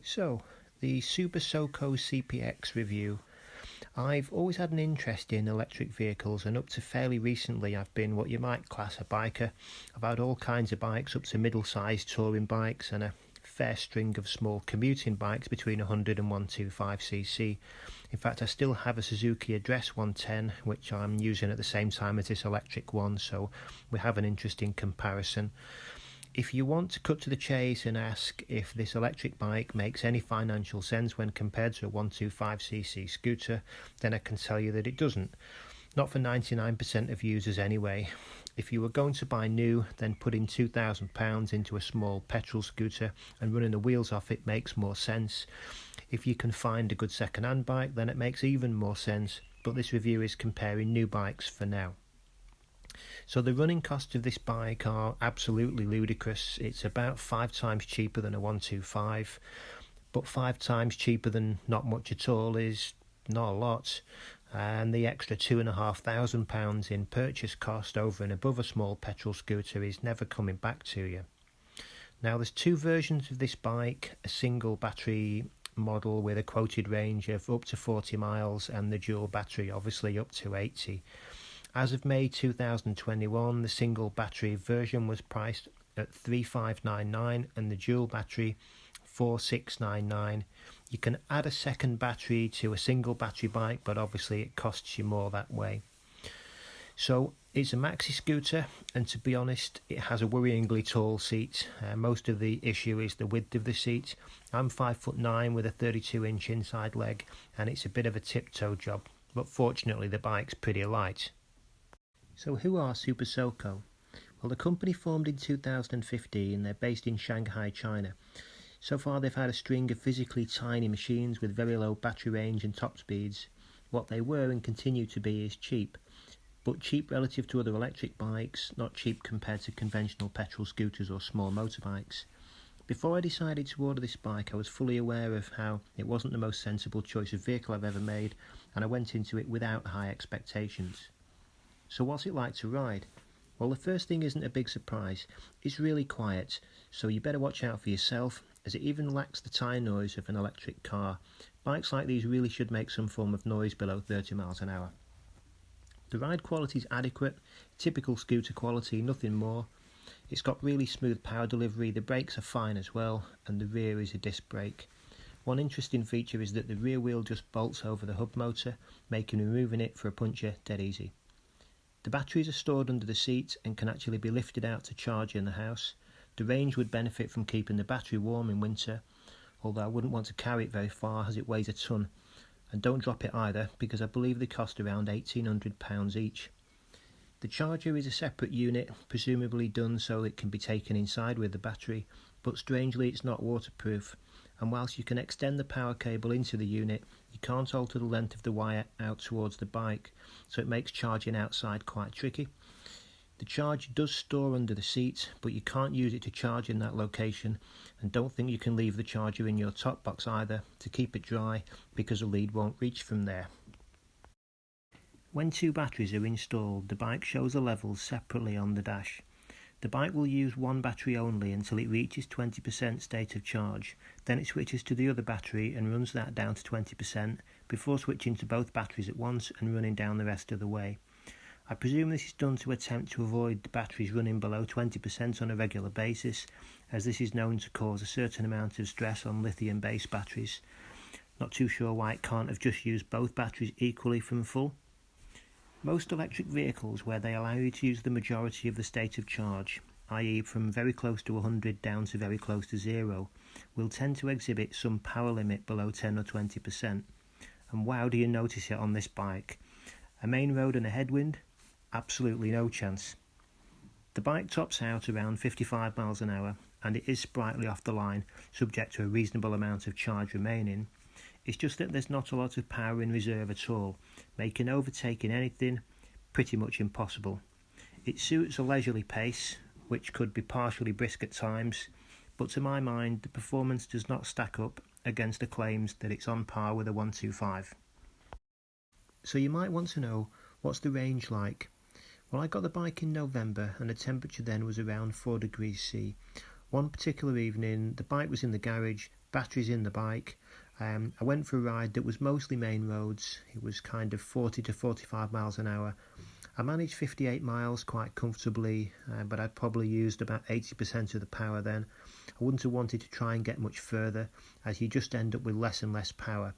So, the Super Soco CPX review. I've always had an interest in electric vehicles, and up to fairly recently I've been what you might class a biker. I've had all kinds of bikes up to middle-sized touring bikes and a fair string of small commuting bikes between 100 and 125cc. In fact, I still have a Suzuki Address 110 which I'm using at the same time as this electric one, so we have an interesting comparison. If you want to cut to the chase and ask if this electric bike makes any financial sense when compared to a 125cc scooter, then I can tell you that it doesn't. Not for 99% of users anyway. If you were going to buy new, then putting £2,000 into a small petrol scooter and running the wheels off it makes more sense. If you can find a good second-hand bike, then it makes even more sense, but this review is comparing new bikes for now. So the running costs of this bike are absolutely ludicrous. It's about 5 times cheaper than a 125, but 5 times cheaper than not much at all is not a lot. And the extra £2,500 in purchase cost over and above a small petrol scooter is never coming back to you. Now there's 2 versions of this bike, a single battery model with a quoted range of up to 40 miles and the dual battery obviously up to 80. As of May 2021, the single battery version was priced at $3,599 and the dual battery $4,699. You can add a second battery to a single battery bike, but obviously it costs you more that way. So it's a maxi scooter, and to be honest, it has a worryingly tall seat. Most of the issue is the width of the seat. I'm 5'9" with a 32-inch inside leg, and it's a bit of a tiptoe job, but fortunately the bike's pretty light. So who are Super Soco? Well, the company formed in 2015, they're based in Shanghai, China. So far they've had a string of physically tiny machines with very low battery range and top speeds. What they were and continue to be is cheap, but cheap relative to other electric bikes, not cheap compared to conventional petrol scooters or small motorbikes. Before I decided to order this bike, I was fully aware of how it wasn't the most sensible choice of vehicle I've ever made, and I went into it without high expectations. So what's it like to ride? Well, the first thing isn't a big surprise. It's really quiet, so you better watch out for yourself, as it even lacks the tyre noise of an electric car. Bikes like these really should make some form of noise below 30 miles an hour. The ride quality is adequate, typical scooter quality, nothing more. It's got really smooth power delivery, the brakes are fine as well, and the rear is a disc brake. One interesting feature is that the rear wheel just bolts over the hub motor, making removing it for a puncher dead easy. The batteries are stored under the seat and can actually be lifted out to charge in the house. The range would benefit from keeping the battery warm in winter, although I wouldn't want to carry it very far as it weighs a ton. And don't drop it either, because I believe they cost around £1,800 each. The charger is a separate unit, presumably done so it can be taken inside with the battery, but strangely it's not waterproof, and whilst you can extend the power cable into the unit, you can't alter the length of the wire out towards the bike, so it makes charging outside quite tricky. The charger does store under the seat, but you can't use it to charge in that location, and don't think you can leave the charger in your top box either to keep it dry, because the lead won't reach from there. When 2 batteries are installed, the bike shows the levels separately on the dash. The bike will use one battery only until it reaches 20% state of charge, then it switches to the other battery and runs that down to 20% before switching to both batteries at once and running down the rest of the way. I presume this is done to attempt to avoid the batteries running below 20% on a regular basis, as this is known to cause a certain amount of stress on lithium-based batteries. Not too sure why it can't have just used both batteries equally from full. Most electric vehicles, where they allow you to use the majority of the state of charge, i.e. from very close to 100 down to very close to 0, will tend to exhibit some power limit below 10 or 20%. And wow, do you notice it on this bike. A main road and a headwind? Absolutely no chance. The bike tops out around 55 miles an hour, and it is sprightly off the line, subject to a reasonable amount of charge remaining. It's just that there's not a lot of power in reserve at all, making overtaking anything pretty much impossible. It suits a leisurely pace, which could be partially brisk at times, but to my mind the performance does not stack up against the claims that it's on par with a 125. So you might want to know, what's the range like? Well, I got the bike in November and the temperature then was around 4 degrees C. One particular evening, the bike was in the garage batteries in the bike. I went for a ride that was mostly main roads. It was kind of 40 to 45 miles an hour. I managed 58 miles quite comfortably, but I'd probably used about 80% of the power then. I wouldn't have wanted to try and get much further, as you just end up with less and less power.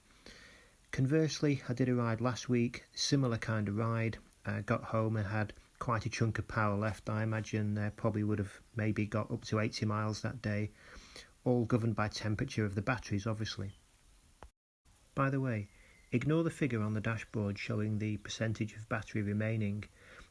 Conversely, I did a ride last week, similar kind of ride. Got home and had quite a chunk of power left. I imagine probably would have maybe got up to 80 miles that day, all governed by temperature of the batteries, obviously. By the way, ignore the figure on the dashboard showing the percentage of battery remaining.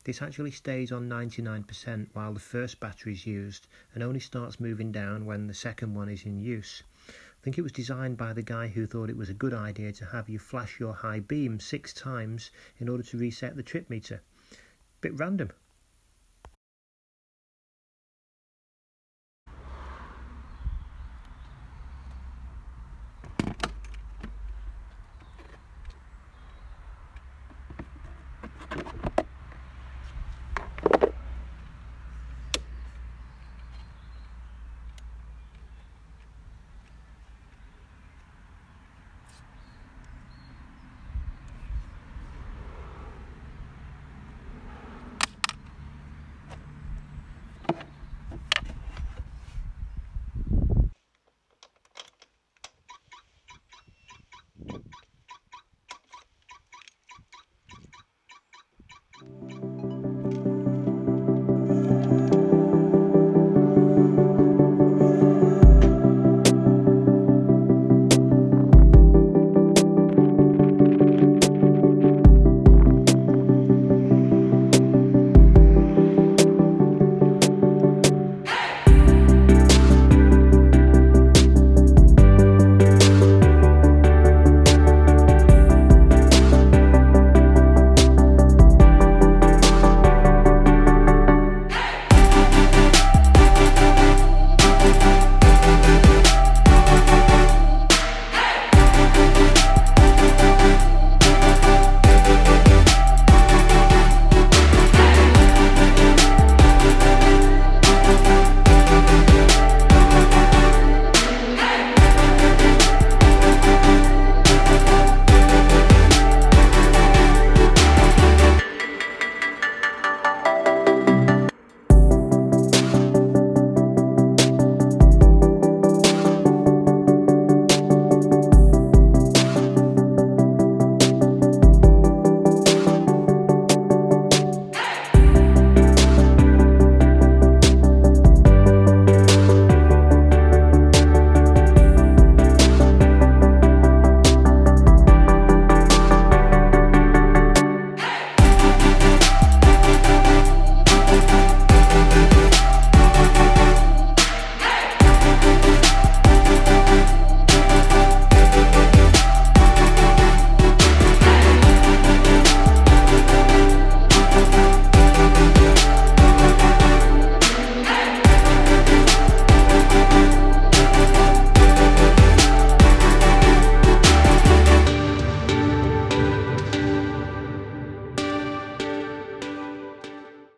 This actually stays on 99% while the first battery is used and only starts moving down when the second one is in use. I think it was designed by the guy who thought it was a good idea to have you flash your high beam 6 times in order to reset the trip meter. Bit random,